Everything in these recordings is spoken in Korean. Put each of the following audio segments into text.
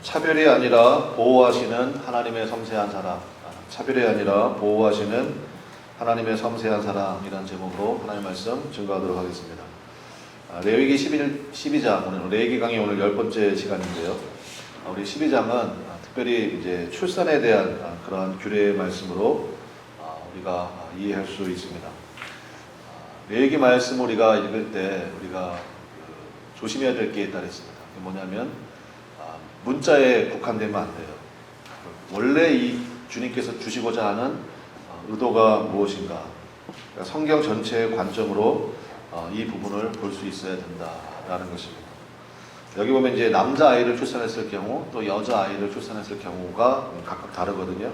차별이 아니라 보호하시는 하나님의 섬세한 사랑. 차별이 아니라 보호하시는 하나님의 섬세한 사랑이라는 제목으로 하나님의 말씀 증거하도록 하겠습니다. 레위기 12장, 오늘 레위기 강의 오늘 10번째 시간인데요. 우리 12장은 특별히 이제 출산에 대한 그러한 규례의 말씀으로 우리가 이해할 수 있습니다. 레위기 말씀 우리가 읽을 때 우리가 조심해야 될 게 있다 그랬습니다. 그게 뭐냐면 문자에 국한되면 안 돼요. 원래 이 주님께서 주시고자 하는 의도가 무엇인가? 그러니까 성경 전체의 관점으로 이 부분을 볼 수 있어야 된다라는 것입니다. 여기 보면 이제 남자 아이를 출산했을 경우 또 여자 아이를 출산했을 경우가 각각 다르거든요.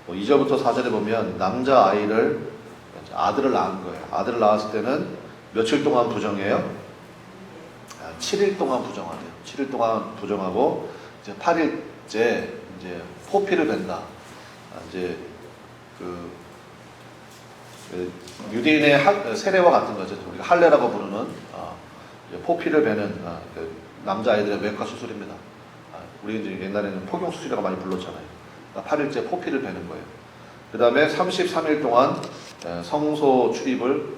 2절부터 4절에 보면 남자 아이를 아들을 낳은 거예요. 아들을 낳았을 때는 며칠 동안 부정해요? 7일 동안 부정하대요. 7일 동안 부정하고 이제 8일째 이제 포피를 벤다. 이제 유대인의 세례와 같은 거죠. 우리가 할례라고 부르는 포피를 베는 남자 아이들의 외과 수술입니다. 우리 이제 옛날에는 포경 수술이라고 많이 불렀잖아요. 8일째 포피를 베는 거예요. 그 다음에 33일 동안 성소 출입을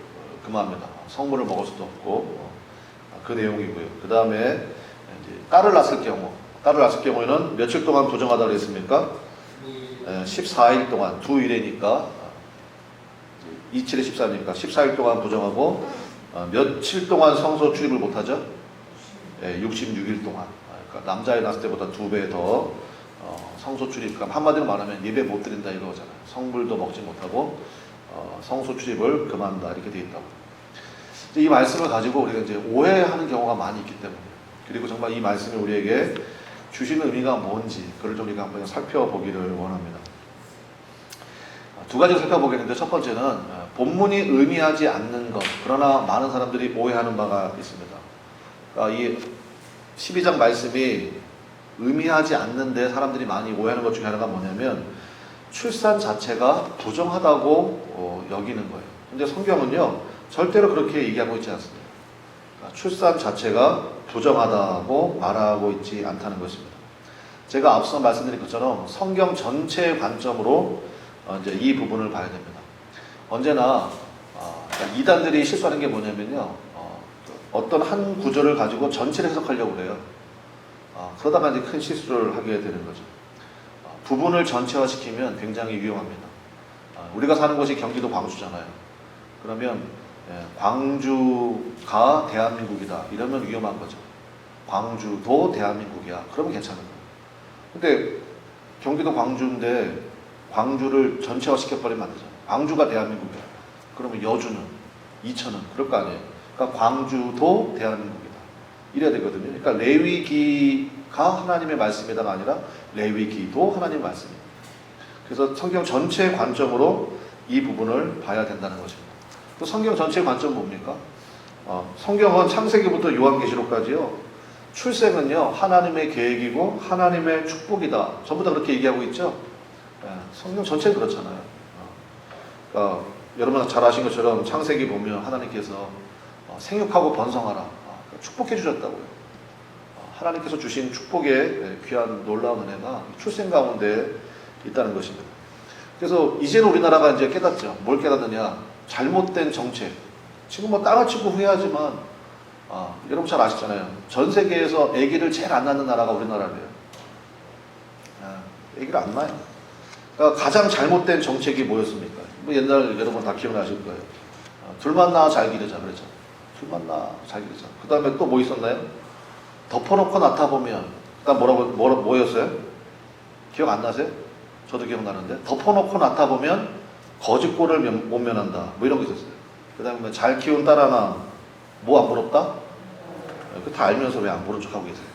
금합니다. 성물을 먹을 수도 없고 그 내용이고요. 그 다음에 딸을 낳았을 경우에는 며칠 동안 부정하다고 했습니까? 14일 동안, 2일이니까 27에 14니까 14일 동안 부정하고 며칠 동안 성소 출입을 못하죠? 66일 동안. 그러니까 남자애 낳았을 때보다 2배 더 성소 출입. 그러니까 한마디로 말하면 예배 못 드린다 이거잖아요. 성물도 먹지 못하고 성소 출입을 금한다 이렇게 돼 있다고. 이 말씀을 가지고 우리가 이제 오해하는 경우가 많이 있기 때문에, 그리고 정말 이 말씀이 우리에게 주시는 의미가 뭔지 그걸 좀 우리가 한번 살펴보기를 원합니다. 두 가지를 살펴보겠는데, 첫 번째는 본문이 의미하지 않는 것, 그러나 많은 사람들이 오해하는 바가 있습니다. 그러니까 이 12장 말씀이 의미하지 않는데 사람들이 많이 오해하는 것 중에 하나가 뭐냐면 출산 자체가 부정하다고 여기는 거예요. 근데 성경은요 절대로 그렇게 얘기하고 있지 않습니다. 그러니까 출산 자체가 부정하다고 말하고 있지 않다는 것입니다. 제가 앞서 말씀드린 것처럼 성경 전체의 관점으로 이제 이 부분을 봐야 됩니다. 언제나 이단들이 실수하는 게 뭐냐면요, 어떤 한 구절을 가지고 전체를 해석하려고 그래요. 그러다가 이제 큰 실수를 하게 되는 거죠. 부분을 전체화시키면 굉장히 위험합니다. 우리가 사는 곳이 경기도 광주잖아요. 그러면 광주가 대한민국이다 이러면 위험한 거죠. 광주도 대한민국이야 그러면 괜찮은 거예요. 근데 경기도 광주인데 광주를 전체화 시켜버리면 안 되잖아요. 광주가 대한민국이야 그러면 여주는, 이천은 그럴 거 아니에요. 그러니까 광주도 대한민국이다 이래야 되거든요. 그러니까 레위기가 하나님의 말씀이다가 아니라 레위기도 하나님의 말씀입니다. 그래서 성경 전체의 관점으로 이 부분을 봐야 된다는 것입니다. 또 성경 전체의 관점은 뭡니까? 성경은 창세기부터 요한계시록까지요, 출생은요 하나님의 계획이고 하나님의 축복이다 전부 다 그렇게 얘기하고 있죠. 성경 전체는 그렇잖아요. 그러니까 여러분 잘 아신 것처럼 창세기 보면 하나님께서 생육하고 번성하라 축복해 주셨다고요. 하나님께서 주신 축복의 귀한 놀라운 은혜가 출생 가운데 있다는 것입니다. 그래서 이제는 우리나라가 이제 깨닫죠. 뭘 깨닫느냐? 잘못된 정책. 지금 뭐 땅을 치고 후회하지만 여러분 잘 아시잖아요. 전 세계에서 아기를 제일 안 낳는 나라가 우리나라래요. 아기를 안 낳아요. 그러니까 가장 잘못된 정책이 뭐였습니까? 뭐 옛날 여러분 다 기억나실 거예요. 둘만 낳아 잘 기르자 그랬죠. 둘만 낳아 잘 기르자. 그 다음에 또 뭐 있었나요? 덮어놓고 낳다 보면, 그다음 뭐였어요? 기억 안 나세요? 저도 기억나는데, 덮어놓고 낳다 보면 거짓골을 못 면한다 뭐 이런 거 있었어요. 그 다음에 잘 키운 딸 하나 뭐 안 부럽다? 그거 다 알면서 왜 안 부른 척하고 계세요?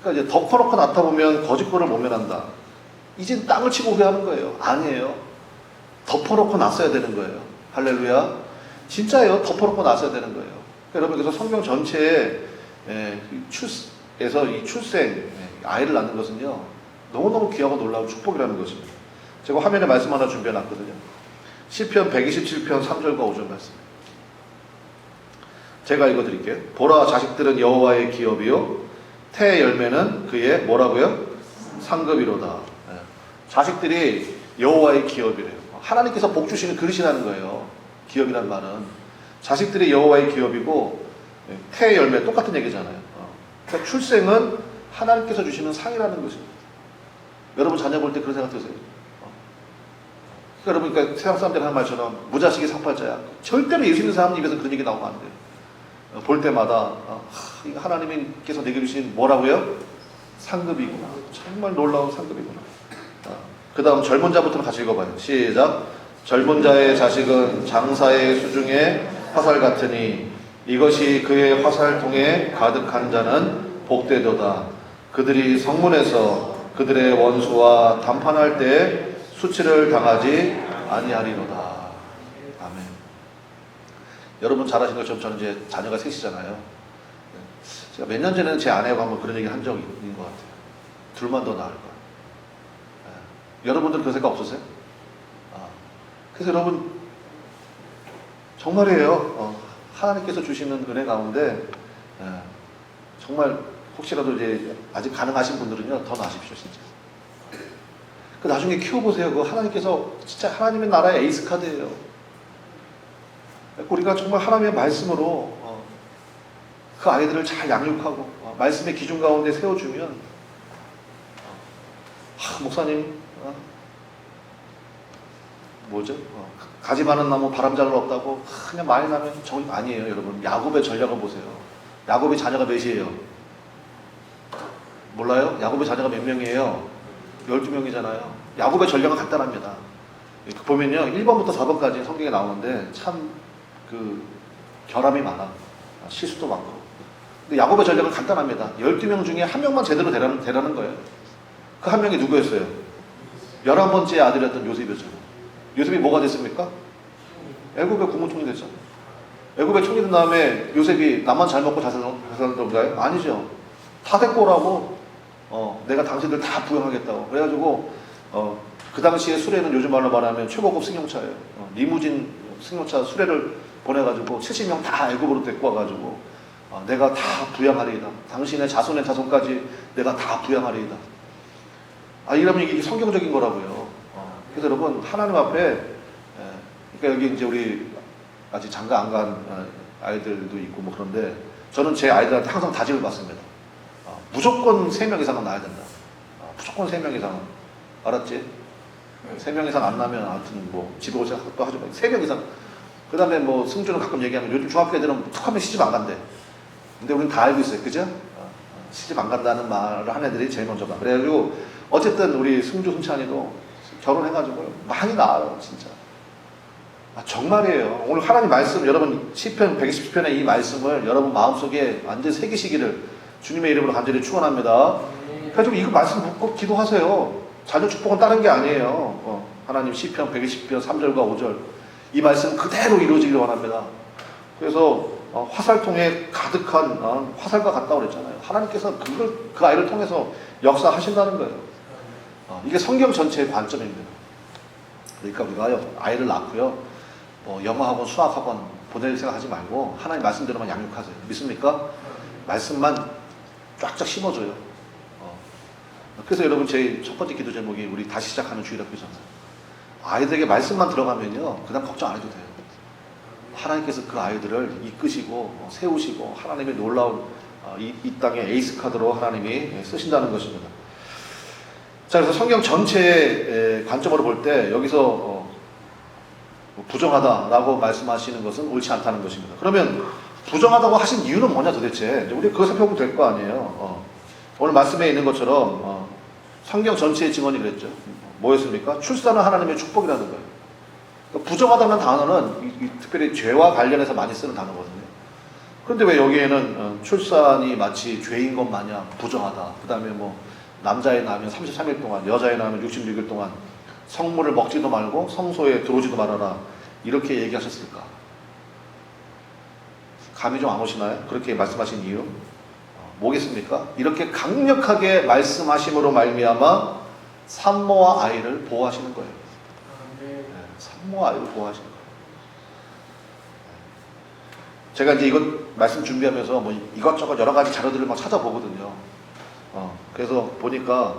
그러니까 이제 덮어놓고 낳다 보면 거짓골을 못 면한다. 이젠 땅을 치고 후회하는 거예요. 아니에요. 덮어놓고 낳았어야 되는 거예요. 할렐루야. 진짜예요. 덮어놓고 낳았어야 되는 거예요. 그러니까 여러분, 그래서 성경 전체에 이 출생, 아이를 낳는 것은요 너무너무 귀하고 놀라운 축복이라는 것입니다. 제가 화면에 말씀 하나 준비해놨거든요. 시편 127편 3절과 5절 말씀. 제가 읽어드릴게요. 보라, 자식들은 여호와의 기업이요 태의 열매는 그의 뭐라고요? 상급이로다. 예. 자식들이 여호와의 기업이래요. 하나님께서 복 주시는 그릇이라는 거예요. 기업이란 말은 자식들이 여호와의 기업이고 태의 열매 똑같은 얘기잖아요. 그러니까 출생은 하나님께서 주시는 상이라는 것입니다. 여러분 자녀 볼 때 그런 생각 드세요? 그러니까 여러분, 그러니까 세상 사람들이 하는 말처럼 무자식이 상팔자야. 절대로 예수 있는 사람 입에서 그런 얘기 나오면 안 돼요. 볼 때마다 하나님께서 내게 주신 뭐라고요? 상급이구나. 정말 놀라운 상급이구나. 그 다음 젊은 자부터 같이 읽어봐요. 시작. 젊은 자의 자식은 장사의 수중에 화살 같으니 이것이 그의 화살통에 가득한 자는 복되도다. 그들이 성문에서 그들의 원수와 담판할 때 수치를 당하지 아니하리로다. 아멘. 여러분 잘 아시는 것처럼 저는 이제 자녀가 셋이잖아요. 제가 몇 년 전에는 제 아내하고 한번 그런 얘기 한 적이 있는 것 같아요. 둘만 더 나을 거야. 여러분들 그런 생각 없으세요? 그래서 여러분 정말이에요. 하나님께서 주시는 은혜 가운데 정말 혹시라도 이제 아직 가능하신 분들은요 더 나으십시오 진짜. 그 나중에 키워보세요. 그 하나님께서 진짜 하나님의 나라의 에이스 카드예요. 우리가 정말 하나님의 말씀으로 그 아이들을 잘 양육하고 말씀의 기준 가운데 세워주면 목사님 뭐죠? 가지 많은 나무 바람 잘 없다고 그냥 많이 나면 아니에요 여러분. 야곱의 전략을 보세요. 야곱의 자녀가 몇이에요? 몰라요? 야곱의 자녀가 몇 명이에요? 12명이잖아요. 야곱의 전략은 간단합니다. 보면요 1번부터 4번까지 성경에 나오는데 참 결함이 많아. 실수도 많고. 근데 야곱의 전략은 간단합니다. 12명 중에 한 명만 제대로 되라는 거예요. 그 한 명이 누구였어요? 11번째 아들이었던 요셉이었죠. 요셉이 뭐가 됐습니까? 애굽의 국무총리 됐죠. 애굽의 총리 된 다음에 요셉이 나만 잘 먹고 잘 살던가요? 아니죠. 다 데리고 오라고 내가 당신들 다 부양하겠다고. 그래가지고 그 당시에 수레는 요즘 말로 말하면 최고급 승용차예요. 리무진 승용차 수레를 보내가지고 70명 다 애굽으로 데리고 와가지고 내가 다 부양하리이다. 당신의 자손의 자손까지 내가 다 부양하리이다. 이러면 이게 성경적인 거라고요. 그래서 여러분 하나님 앞에 그러니까 여기 이제 우리 아직 장가 안 간 아이들도 있고 뭐 그런데 저는 제 아이들한테 항상 다짐을 받습니다. 무조건 3명 이상은 낳아야 된다. 무조건 3명 이상은. 알았지? 3명 이상 안 나면 아무튼 뭐 집에 오셔서 또 하지 마. 3명 이상. 그 다음에 뭐 승주는 가끔 얘기하면 요즘 중학교 애들은 툭 하면 시집 안 간대. 근데 우리는 다 알고 있어요. 그죠? 시집 안 간다는 말을 한 애들이 제일 먼저 가. 그래가지고 어쨌든 우리 승주 승찬이도 결혼해가지고 많이 낳아요. 진짜. 정말이에요. 오늘 하나님 말씀 여러분 시편 120편의 이 말씀을 여러분 마음속에 완전히 새기시기를 주님의 이름으로 간절히 축원합니다. 그래서 이거 말씀 꼭 기도하세요. 자녀 축복은 다른 게 아니에요. 하나님 시편 120편 3절과 5절 이 말씀 그대로 이루어지기를 원합니다. 그래서 화살통에 가득한 화살과 같다고 그랬잖아요. 하나님께서 그 아이를 통해서 역사하신다는 거예요. 이게 성경 전체의 관점입니다. 그러니까 우리가 아이를 낳고요, 영어학원, 수학학원 보낼 생각하지 말고 하나님 말씀대로만 양육하세요. 믿습니까? 말씀만 쫙쫙 심어줘요. 그래서 여러분 제 첫 번째 기도 제목이 우리 다시 시작하는 주일학교잖아요. 아이들에게 말씀만 들어가면요, 그다음 걱정 안 해도 돼요. 하나님께서 그 아이들을 이끄시고 세우시고 하나님의 놀라운 이 땅의 에이스 카드로 하나님이 쓰신다는 것입니다. 자, 그래서 성경 전체의 관점으로 볼 때 여기서 부정하다라고 말씀하시는 것은 옳지 않다는 것입니다. 그러면 부정하다고 하신 이유는 뭐냐 도대체? 우리 그거 살펴보면 될 거 아니에요. 오늘 말씀에 있는 것처럼 성경 전체의 증언이 그랬죠. 뭐였습니까? 출산은 하나님의 축복이라는 거예요. 그러니까 부정하다는 단어는 특별히 죄와 관련해서 많이 쓰는 단어거든요. 그런데 왜 여기에는 출산이 마치 죄인 것 마냥 부정하다. 그 다음에 뭐 남자의 낳으면 33일 동안, 여자의 낳으면 66일 동안 성물을 먹지도 말고 성소에 들어오지도 말아라. 이렇게 얘기하셨을까? 감이 좀 안 오시나요? 그렇게 말씀하신 이유? 뭐겠습니까? 이렇게 강력하게 말씀하심으로 말미암아 산모와 아이를 보호하시는 거예요. 네, 산모와 아이를 보호하시는 거예요. 제가 이제 이것 말씀 준비하면서 뭐 이것저것 여러 가지 자료들을 막 찾아보거든요. 그래서 보니까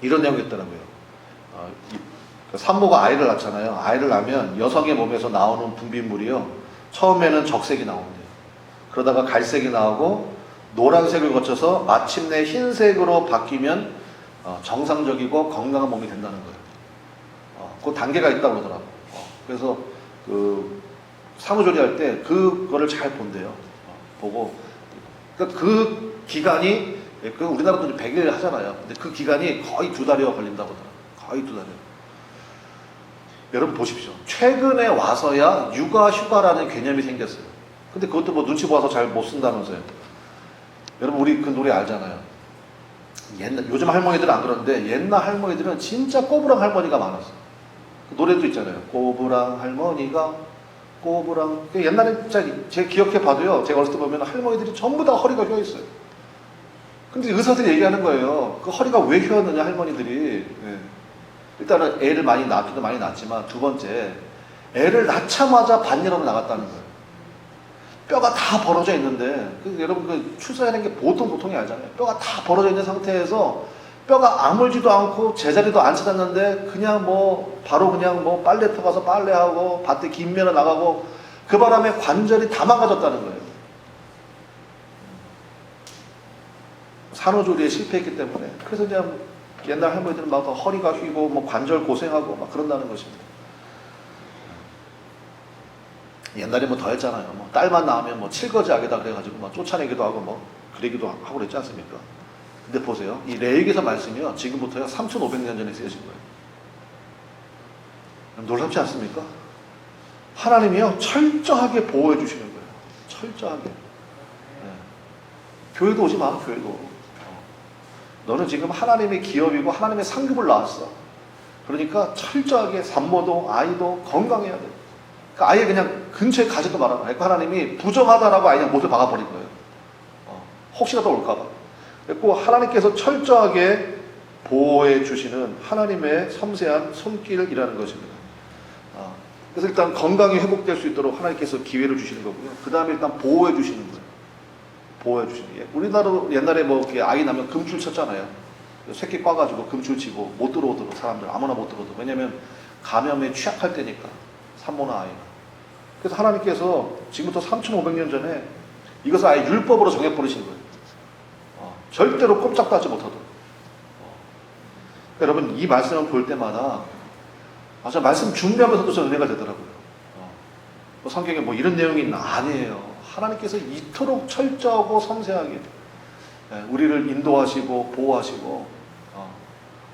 이런 내용이 있더라고요. 산모가 아이를 낳잖아요. 아이를 낳으면 여성의 몸에서 나오는 분비물이요, 처음에는 적색이 나온대요. 그러다가 갈색이 나오고 노란색을 거쳐서 마침내 흰색으로 바뀌면 정상적이고 건강한 몸이 된다는 거예요. 그 단계가 있다고 그러더라고요. 그래서 그 산후조리할 때 그거를 잘 본대요. 보고 그 기간이, 우리나라도 100일 하잖아요. 근데 그 기간이 거의 2달여 걸린다고 하더라고요. 거의 2달여. 여러분 보십시오. 최근에 와서야 육아휴가라는 개념이 생겼어요. 근데 그것도 뭐 눈치 보아서 잘 못 쓴다면서요. 여러분 우리 그 노래 알잖아요. 요즘 할머니들은 안 그러는데 옛날 할머니들은 진짜 꼬부랑 할머니가 많았어요. 그 노래도 있잖아요. 꼬부랑 할머니가 꼬부랑. 옛날에 진짜 제가 기억해 봐도요, 제가 어렸을 때 보면 할머니들이 전부 다 허리가 휘어 있어요. 근데 의사들이 얘기하는 거예요. 그 허리가 왜 휘었느냐 할머니들이. 일단은 애를 많이 낳기도 많이 낳지만, 두 번째, 애를 낳자마자 반일하고 나갔다는 거예요. 뼈가 다 벌어져 있는데, 여러분 그 출산하는 게 보통이 알잖아요. 뼈가 다 벌어져 있는 상태에서 뼈가 아물지도 않고 제자리도 안 찾았는데 그냥 뭐 바로 그냥 뭐 빨래터 가서 빨래하고 밭에 김면에 나가고, 그 바람에 관절이 다 망가졌다는 거예요. 산후조리에 실패했기 때문에. 그래서 그냥 옛날 할머니들은 막 허리가 휘고 뭐 관절 고생하고 막 그런다는 것입니다. 옛날에 뭐 더 했잖아요. 뭐 딸만 낳으면 뭐 칠거지 악이다 그래가지고 막 쫓아내기도 하고 뭐 그러기도 하고 그랬지 않습니까? 근데 보세요. 이 레위기서 말씀이요, 지금부터요 3,500년 전에 쓰여진 거예요. 놀랍지 않습니까? 하나님이요 철저하게 보호해 주시는 거예요. 철저하게. 교회도 오지 마, 교회도. 너는 지금 하나님의 기업이고 하나님의 상급을 낳았어. 그러니까 철저하게 산모도 아이도 건강해야 돼. 그러니까 아예 그냥 근처에 가지도 말아라. 그러니까 하나님이 부정하다라고 아예 그냥 못을 박아버린 거예요. 혹시라도 올까봐. 그리고 하나님께서 철저하게 보호해 주시는 하나님의 섬세한 손길이라는 것입니다. 그래서 일단 건강이 회복될 수 있도록 하나님께서 기회를 주시는 거고요. 그 다음에 일단 보호해 주시는 거예요. 보호해 주시는 게. 우리나라 옛날에 뭐 아이 나면 금줄 쳤잖아요. 새끼 꽈가지고 금줄 치고 못 들어오도록, 사람들 아무나 못 들어오도록. 왜냐면 감염에 취약할 때니까, 산모나 아이가. 그래서 하나님께서 지금부터 3,500년 전에 이것을 아예 율법으로 정해버리신 거예요. 절대로 꼼짝도 하지 못하도록. 여러분 이 말씀을 볼 때마다 저 말씀 준비하면서도 저 은혜가 되더라고요. 성경에 뭐 이런 내용이 있나? 아니에요. 하나님께서 이토록 철저하고 섬세하게 우리를 인도하시고 보호하시고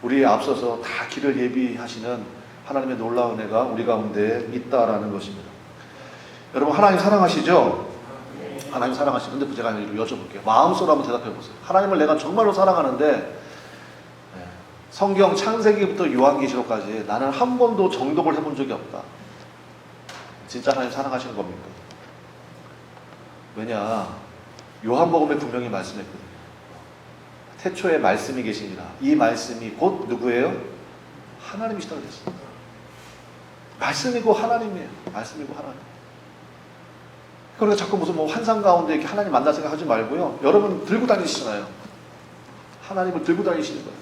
우리에 앞서서 다 길을 예비하시는 하나님의 놀라운 은혜가 우리 가운데 있다라는 것입니다. 여러분 하나님 사랑하시죠? 하나님 사랑하시는데 제가 여쭤볼게요. 마음속으로 한번 대답해 보세요. 하나님을 내가 정말로 사랑하는데 성경 창세기부터 요한계시록까지 나는 한 번도 정독을 해본 적이 없다. 진짜 하나님 사랑하시는 겁니까? 왜냐, 요한복음에 분명히 말씀했거든요. 태초에 말씀이 계시니라. 이 말씀이 곧 누구예요? 하나님이시다고 그랬어요. 말씀이고 하나님이에요. 말씀이고 하나님. 그러니까 자꾸 무슨 뭐 환상 가운데 이렇게 하나님 만날 생각 하지 말고요. 여러분 들고 다니시잖아요. 하나님을 들고 다니시는 거예요.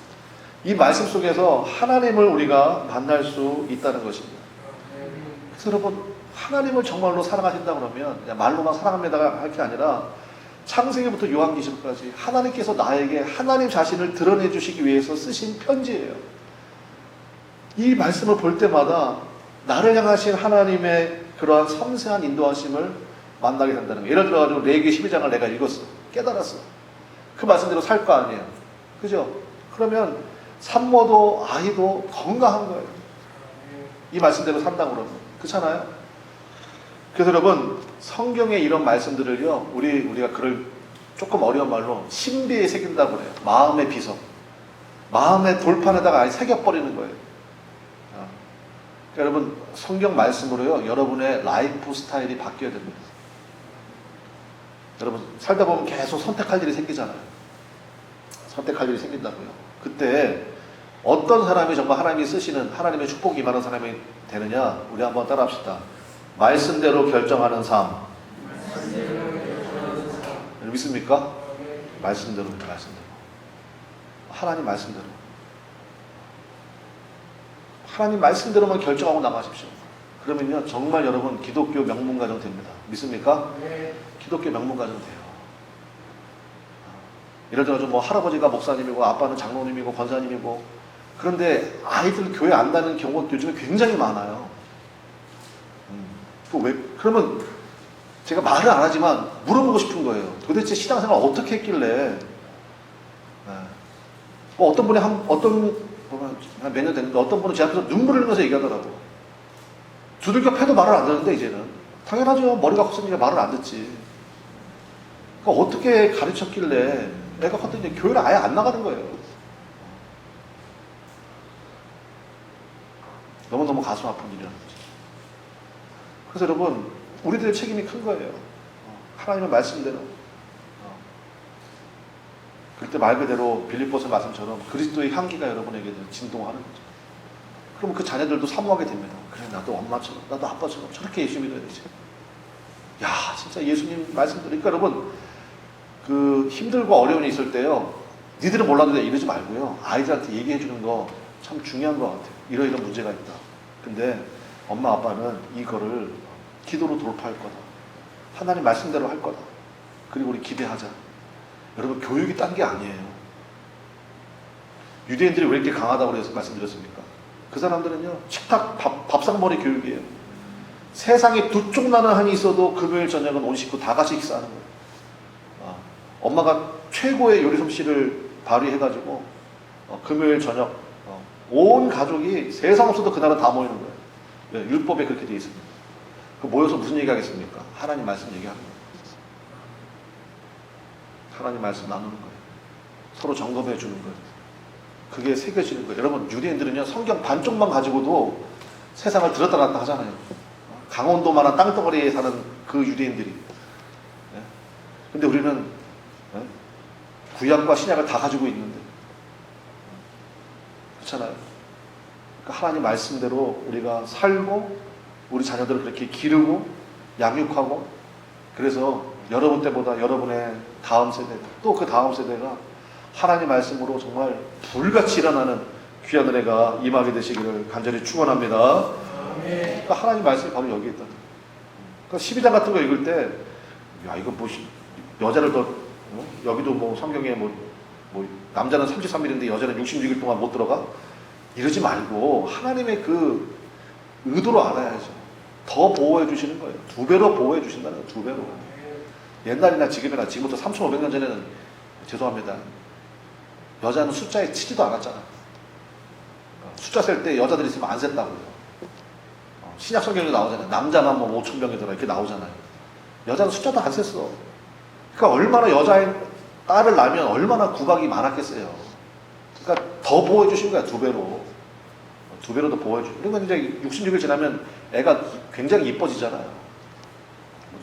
이 말씀 속에서 하나님을 우리가 만날 수 있다는 것입니다. 그래서 여러분 하나님을 정말로 사랑하신다 그러면 그냥 말로만 사랑합니다 할 게 아니라 창세기부터 요한계시록까지 하나님께서 나에게 하나님 자신을 드러내 주시기 위해서 쓰신 편지예요. 이 말씀을 볼 때마다 나를 향하신 하나님의 그러한 섬세한 인도하심을 만나게 된다는 거예요. 예를 들어가지고 레위기 12장을 내가 읽었어. 깨달았어. 그 말씀대로 살 거 아니에요. 그죠? 그러면 산모도 아이도 건강한 거예요. 이 말씀대로 산다고 그러면. 그렇잖아요? 그래서 여러분 성경의 이런 말씀들을요 우리가 그걸 조금 어려운 말로 신비에 새긴다고 그래요. 마음의 비석, 마음의 돌판에다가 아예 새겨버리는 거예요. 그러니까 여러분 성경 말씀으로요 여러분의 라이프 스타일이 바뀌어야 됩니다. 여러분 살다 보면 계속 선택할 일이 생기잖아요. 선택할 일이 생긴다고요. 그때 어떤 사람이 정말 하나님이 쓰시는 하나님의 축복이 임하는 사람이 되느냐, 우리 한번 따라합시다. 말씀대로 결정하는 삶. 믿습니까? 말씀대로. 하나님 말씀대로. 하나님 말씀대로만 결정하고 나가십시오. 그러면요, 정말 여러분 기독교 명문가정 됩니다. 믿습니까? 네. 기독교 명문가정 돼요. 예를 들어 뭐 할아버지가 목사님이고 아빠는 장로님이고 권사님이고, 그런데 아이들 교회 안 다니는 경우가 요즘에 굉장히 많아요. 그러면 제가 말을 안 하지만 물어보고 싶은 거예요. 도대체 신앙생활 어떻게 했길래? 뭐 어떤 분이 한 몇 년 됐는데 어떤 분은 제 앞에서 눈물을 흘리면서 얘기하더라고. 두들겨 패도 말을 안 듣는데 이제는. 당연하죠. 머리가 컸으니까 말을 안 듣지. 그러니까 어떻게 가르쳤길래 애가 컸더니 교회를 아예 안 나가는 거예요. 너무너무 가슴 아픈 일이라는 거죠. 그래서 여러분, 우리들의 책임이 큰 거예요. 하나님의 말씀대로. 그때 말 그대로 빌립보서 말씀처럼 그리스도의 향기가 여러분에게 진동하는 거죠. 그러면 그 자녀들도 사모하게 됩니다. 그래, 나도 엄마처럼, 나도 아빠처럼 저렇게 예수 믿어야 되지. 야, 진짜 예수님 말씀 들으니까 여러분, 그 힘들고 어려움이 있을 때요, 니들은 몰라도 돼 이러지 말고요, 아이들한테 얘기해 주는 거 참 중요한 것 같아요. 이런 문제가 있다. 근데 엄마 아빠는 이거를 기도로 돌파할 거다. 하나님 말씀대로 할 거다. 그리고 우리 기대하자. 여러분, 교육이 딴 게 아니에요. 유대인들이 왜 이렇게 강하다고 그래서 말씀드렸습니까? 그 사람들은요, 식탁 밥상머리 교육이에요. 세상에 두 쪽 나는 한이 있어도 금요일 저녁은 온 식구 다 같이 식사하는 거예요. 엄마가 최고의 요리 솜씨를 발휘해가지고 금요일 저녁 온 가족이 세상 없어도 그날은 다 모이는 거예요. 네, 율법에 그렇게 되어 있습니다. 그 모여서 무슨 얘기하겠습니까? 하나님 말씀 얘기하는 거예요. 하나님 말씀 나누는 거예요. 서로 점검해 주는 거예요. 그게 새겨지는 거예요. 여러분, 유대인들은요, 성경 반쪽만 가지고도 세상을 들었다 놨다 하잖아요. 강원도만한 땅덩어리에 사는 그 유대인들이. 근데 우리는 구약과 신약을 다 가지고 있는데, 그렇잖아요. 그러니까 하나님 말씀대로 우리가 살고 우리 자녀들을 그렇게 기르고 양육하고, 그래서 여러분 때보다 여러분의 다음 세대, 또 그 다음 세대가 하나님 말씀으로 정말 불같이 일어나는 귀한 은혜가 임하게 되시기를 간절히 축원합니다. 그러니까 하나님 말씀이 바로 여기에 있다. 그러니까 12장 같은 거 읽을 때, 야, 이거 뭐 여자를 더 여기도 뭐 성경에 뭐 남자는 33일인데 여자는 66일 동안 못 들어가? 이러지 말고 하나님의 그 의도로 알아야죠. 더 보호해 주시는 거예요. 2배로 보호해 주신다는 거예요. 2배로. 옛날이나 지금이나, 지금부터 3,500년 전에는, 죄송합니다, 여자는 숫자에 치지도 않았잖아. 숫자 셀 때 여자들이 있으면 안 셌다고요. 신약 성경에 나오잖아요. 남자만 뭐 5,000명이더라 이렇게 나오잖아요. 여자는 숫자도 안 셌어. 그러니까 얼마나 여자의 딸을 낳으면 얼마나 구박이 많았겠어요. 그러니까 더 보호해 주신 거야. 2배로. 2배로 더 보호해 주고. 그러면 이제 66일 지나면 애가 굉장히 이뻐지잖아요.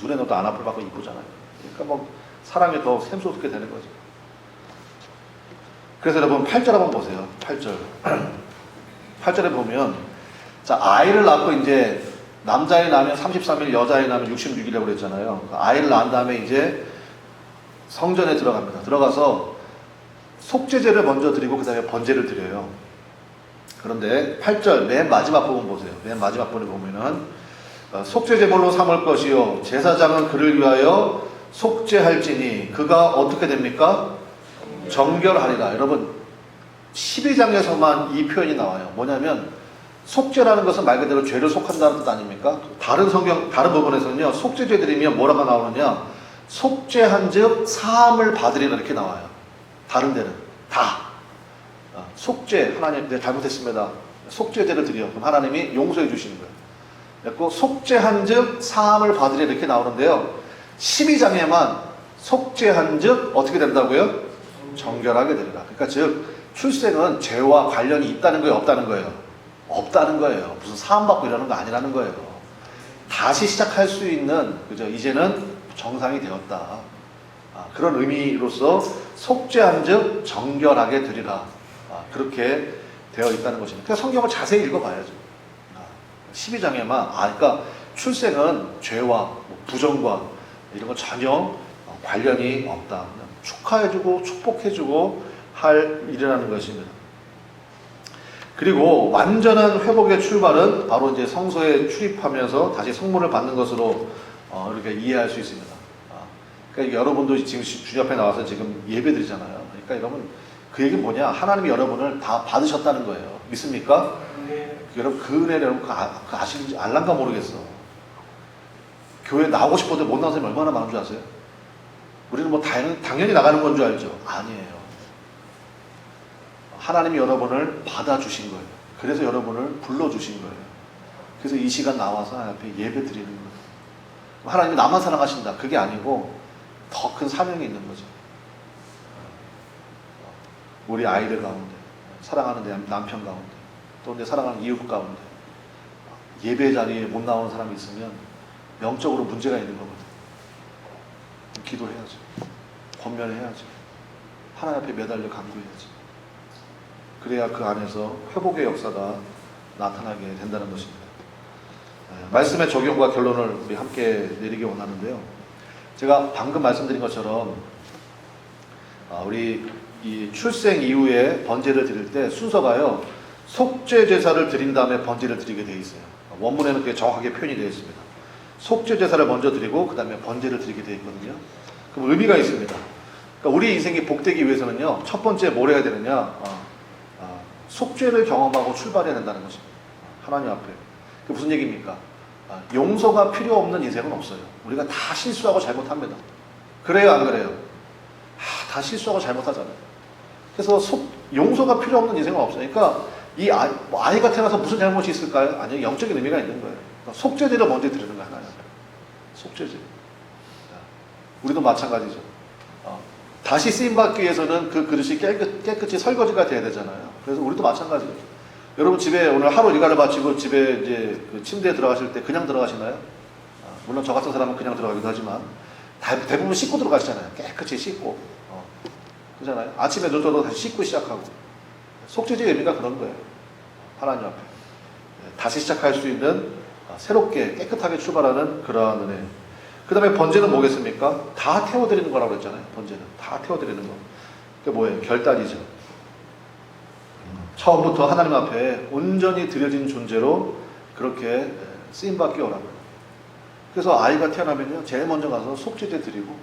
눈에 넣어도 안 아플 만큼 이쁘잖아요. 그러니까 뭐 사랑이 더 샘솟게 되는 거죠. 그래서 여러분 8절 한번 보세요. 8절. 8절에 보면, 자, 아이를 낳고 이제 남자애 낳으면 33일, 여자애 낳으면 66일이라고 그랬잖아요. 아이를 낳은 다음에 이제 성전에 들어갑니다. 들어가서 속죄제를 먼저 드리고 그 다음에 번제를 드려요. 그런데 8절 맨 마지막 부분 보세요. 맨 마지막 부분에 보면은 속죄제물로 삼을 것이요 제사장은 그를 위하여 속죄할지니 그가 어떻게 됩니까? 정결하리라. 여러분, 12장에서만 이 표현이 나와요. 뭐냐면 속죄라는 것은 말 그대로 죄를 속한다는 뜻 아닙니까? 다른 부분에서는요, 속죄제 드리면 뭐라고 나오느냐, 속죄한즉 사함을 받으리라 이렇게 나와요. 다른 데는 다 속죄, 하나님 내가 잘못했습니다, 속죄제를 드려. 그럼 하나님이 용서해 주시는 거예요. 그리고 속죄한즉 사함을 받으리라 이렇게 나오는데요, 12장에만 속죄한즉 어떻게 된다고요? 정결하게 되리라. 그러니까 즉 출생은 죄와 관련이 있다는 거예요, 없다는 거예요? 없다는 거예요. 무슨 사함받고 이러는 거 아니라는 거예요. 다시 시작할 수 있는, 그죠? 이제는 정상이 되었다. 그런 의미로서 속죄한즉 정결하게 되리라. 그렇게 되어 있다는 것입니다. 그러니까 성경을 자세히 읽어봐야죠. 12장에만 그러니까 출생은 죄와 부정과 이런 거 전혀 관련이 없다. 축하해주고 축복해주고 할 일이라는 것입니다. 그리고 완전한 회복의 출발은 바로 이제 성소에 출입하면서 다시 성물을 받는 것으로 이렇게 이해할 수 있습니다. 그러니까 여러분도 지금 주님 앞에 나와서 지금 예배 드리잖아요. 그러니까 여러분 그 얘기는 뭐냐? 하나님이 여러분을 다 받으셨다는 거예요. 믿습니까? 네. 여러분 그 은혜를 여러분 아시는지 알란가 모르겠어. 교회 나오고 싶어도 못 나온 사람이 얼마나 많은 줄 아세요? 우리는 뭐 당연히 나가는 건 줄 알죠? 아니에요. 하나님이 여러분을 받아주신 거예요. 그래서 여러분을 불러주신 거예요. 그래서 이 시간 나와서 하나님 앞에 예배 드리는 거예요. 하나님이 나만 사랑하신다. 그게 아니고 더 큰 사명이 있는 거죠. 우리 아이들 가운데, 사랑하는 내 남편 가운데, 또 내 사랑하는 이웃 가운데 예배 자리에 못 나오는 사람이 있으면 영적으로 문제가 있는 거거든요. 기도해야죠. 권면해야죠. 하나님 앞에 매달려 간구해야죠. 그래야 그 안에서 회복의 역사가 나타나게 된다는 것입니다. 말씀의 적용과 결론을 우리 함께 내리기 원하는데요. 제가 방금 말씀드린 것처럼 우리 이 출생 이후에 번제를 드릴 때 순서가요. 속죄 제사를 드린 다음에 번제를 드리게 되어 있어요. 원문에는 그게 정확하게 표현이 되어 있습니다. 속죄 제사를 먼저 드리고 그 다음에 번제를 드리게 되어 있거든요. 그럼 의미가 있습니다. 그러니까 우리 인생이 복되기 위해서는요. 첫 번째 뭘 해야 되느냐? 속죄를 경험하고 출발해야 된다는 것입니다. 하나님 앞에. 그게 무슨 얘기입니까? 용서가 필요 없는 인생은 없어요. 우리가 다 실수하고 잘못합니다. 그래요, 안 그래요? 다 실수하고 잘못하잖아요. 그래서 용서가 필요 없는 인생은 없어요. 그러니까 이 아이가 태어나서 무슨 잘못이 있을까요? 아니요, 영적인 의미가 있는 거예요. 그러니까 속죄제를 먼저 드리는 거예요, 하나님 앞에. 속죄제. 우리도 마찬가지죠. 다시 쓰임받기 위해서는 그 그릇이 깨끗이 설거지가 돼야 되잖아요. 그래서 우리도 마찬가지예요. 여러분 집에 오늘 하루 일과를 마치고 집에 이제 그 침대에 들어가실 때 그냥 들어가시나요? 물론 저 같은 사람은 그냥 들어가기도 하지만 대부분 씻고 들어가시잖아요. 깨끗이 씻고. 그렇잖아요. 아침에 눈 떠도 다시 씻고 시작하고. 속죄제의 의미가 그런 거예요. 하나님 앞에. 다시 시작할 수 있는 새롭게 깨끗하게 출발하는 그러한 은혜. 그 다음에 번제는 뭐겠습니까? 다 태워드리는 거라고 했잖아요. 번제는. 다 태워드리는 거. 그게 뭐예요? 결단이죠. 처음부터 하나님 앞에 온전히 드려진 존재로 그렇게 쓰임받기 원합니다. 그래서 아이가 태어나면요. 제일 먼저 가서 속죄제 드리고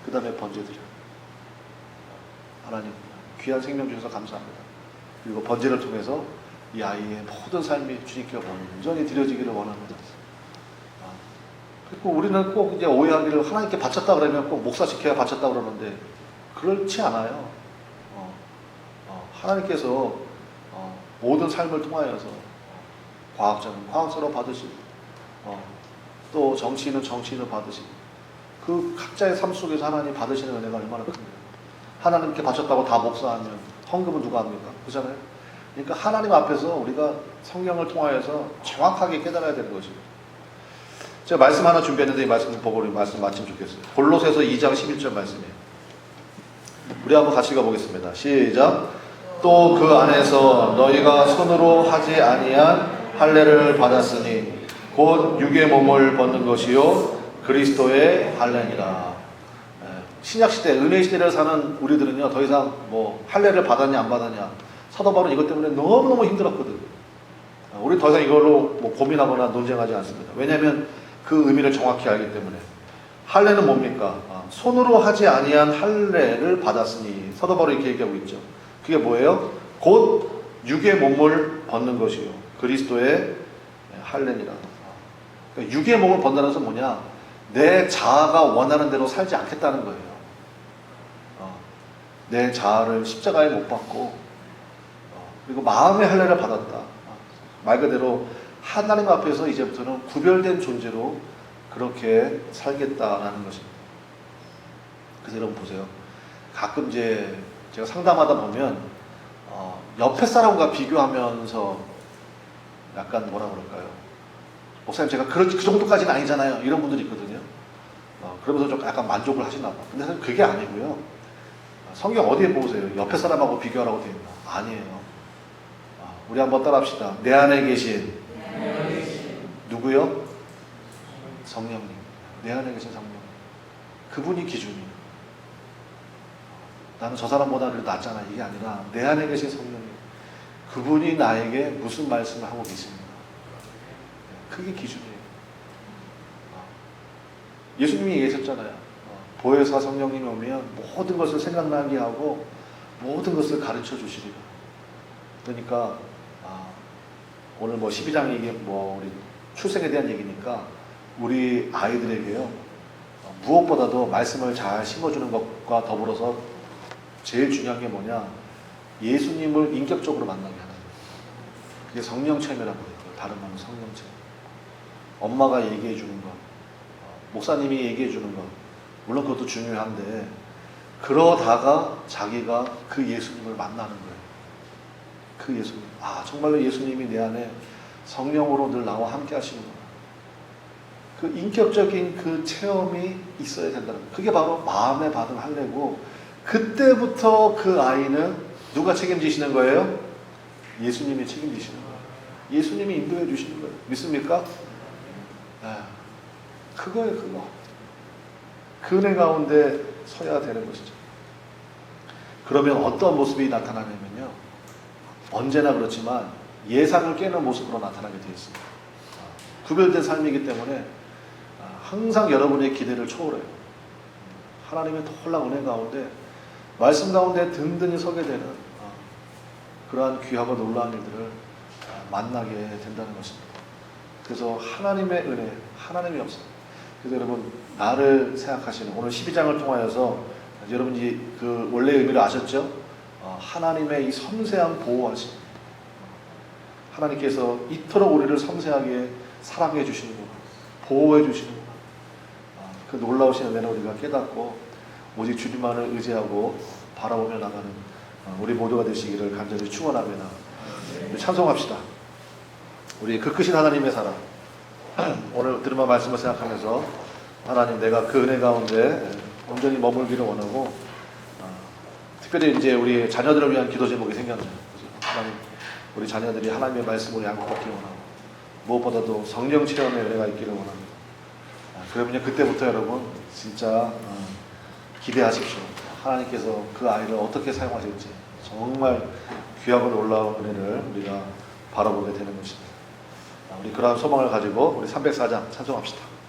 그 다음에 번제 드려요. 하나님 귀한 생명 주셔서 감사합니다. 그리고 번제를 통해서 이 아이의 모든 삶이 주님께 온전히 드려지기를 원합니다. 그리고 우리는 꼭 이제 오해하기를 하나님께 바쳤다 그러면 꼭 목사 지켜야 바쳤다 그러는데 그렇지 않아요. 하나님께서 모든 삶을 통하여서 과학자는 과학자로 받으시고 또 정치인은 정치인을 받으시고 그 각자의 삶 속에서 하나님 받으시는 은혜가 얼마나 큰가요. 하나님께 바쳤다고 다 목사하면 헌금은 누가 합니까? 그렇잖아요. 그러니까 하나님 앞에서 우리가 성경을 통하여서 정확하게 깨달아야 되는 것입니다. 제가 말씀 하나 준비했는데 이 말씀 보고 우리 말씀 마치면 좋겠어요. 골로새서 2장 11절 말씀이에요. 우리 한번 같이 가보겠습니다. 시작. 또 그 안에서 너희가 손으로 하지 아니한 할례를 받았으니 곧 육의 몸을 벗는 것이요 그리스도의 할례니라. 신약시대 은혜시대를 사는 우리들은요 더 이상 뭐 할례를 받았냐 안 받았냐 사도 바울은 이것 때문에 너무너무 힘들었거든. 우리 더 이상 이걸로 뭐 고민하거나 논쟁하지 않습니다. 왜냐하면 그 의미를 정확히 알기 때문에. 할례는 뭡니까? 손으로 하지 아니한 할례를 받았으니 사도 바울이 이렇게 얘기하고 있죠. 그게 뭐예요? 곧 육의 몸을 벗는 것이요 그리스도의 할례니라. 그러니까 육의 몸을 벗는다는 것은 뭐냐? 내 자아가 원하는 대로 살지 않겠다는 거예요. 내 자아를 십자가에 못 박고 그리고 마음의 할례를 받았다. 말 그대로 하나님 앞에서 이제부터는 구별된 존재로 그렇게 살겠다라는 것입니다. 그래서 여러분 보세요. 가끔 이제 제가 상담하다 보면 옆에 사람과 비교하면서 약간 뭐라 그럴까요? 목사님 제가 그 정도까지는 아니잖아요. 이런 분들이 있거든요. 그러면서 좀 약간 만족을 하시나 봐. 근데 사실 그게 아니고요. 성경 어디에 보세요? 옆에 사람하고 비교하라고 되어 있나? 아니에요. 우리 한번 따라합시다. 내 안에 계신 누구요? 성령님. 내 안에 계신 성령. 그분이 기준이에요. 나는 저 사람보다 그래도 낫잖아. 이게 아니라 내 안에 계신 성령님, 그분이 나에게 무슨 말씀을 하고 계십니까? 그게 기준이에요. 예수님이 얘기하셨잖아요. 보혜사 성령님이 오면 모든 것을 생각나게 하고 모든 것을 가르쳐 주시리라. 그러니까 오늘 뭐 12장 얘기, 뭐 우리 출생에 대한 얘기니까 우리 아이들에게요, 무엇보다도 말씀을 잘 심어주는 것과 더불어서 제일 중요한 게 뭐냐, 예수님을 인격적으로 만나게 하는 거예요. 그게 성령 체험이라고 해요. 다른 말로 성령 체험. 엄마가 얘기해 주는 것, 목사님이 얘기해 주는 것, 물론 그것도 중요한데, 그러다가 자기가 그 예수님을 만나는 거예요. 그 예수님. 정말로 예수님이 내 안에 성령으로 늘 나와 함께 하시는구나. 그 인격적인 그 체험이 있어야 된다는 거예요. 그게 바로 마음의 받은 할례고, 그때부터 그 아이는 누가 책임지시는 거예요? 예수님이 책임지시는 거예요. 예수님이 인도해 주시는 거예요. 믿습니까? 그거예요, 그거. 그 은혜 가운데 서야 되는 것이죠. 그러면 어떤 모습이 나타나냐면요, 언제나 그렇지만 예상을 깨는 모습으로 나타나게 되어 있습니다. 구별된 삶이기 때문에 항상 여러분의 기대를 초월해요. 하나님의 놀라운 은혜 가운데, 말씀 가운데 든든히 서게 되는 그러한 귀하고 놀라운 일들을 만나게 된다는 것입니다. 그래서 하나님의 은혜, 하나님이 없어요. 그래서 여러분, 나를 생각하시는, 오늘 12장을 통하여서 여러분이 그 원래 의미를 아셨죠? 하나님의 이 섬세한 보호하심, 하나님께서 이토록 우리를 섬세하게 사랑해 주시는구나, 보호해 주시는구나, 그 놀라우신 은혜를 우리가 깨닫고 오직 주님만을 의지하고 바라보며 나가는 우리 모두가 되시기를 간절히 축원합니다. 찬송합시다. 우리 그 크신 하나님의 사랑, 오늘 들은 말씀을 생각하면서 하나님, 내가 그 은혜 가운데 온전히 머물기를 원하고, 특별히 이제 우리 자녀들을 위한 기도 제목이 생겼네요. 하나님, 우리 자녀들이 하나님의 말씀으로 양육받기를 원하고, 무엇보다도 성령 체험의 은혜가 있기를 원합니다. 그러면 그때부터 여러분 진짜 기대하십시오. 하나님께서 그 아이를 어떻게 사용하실지 정말 귀하고 놀라운 은혜를 우리가 바라보게 되는 것입니다. 우리 그러한 소망을 가지고 우리 304장 찬송합시다.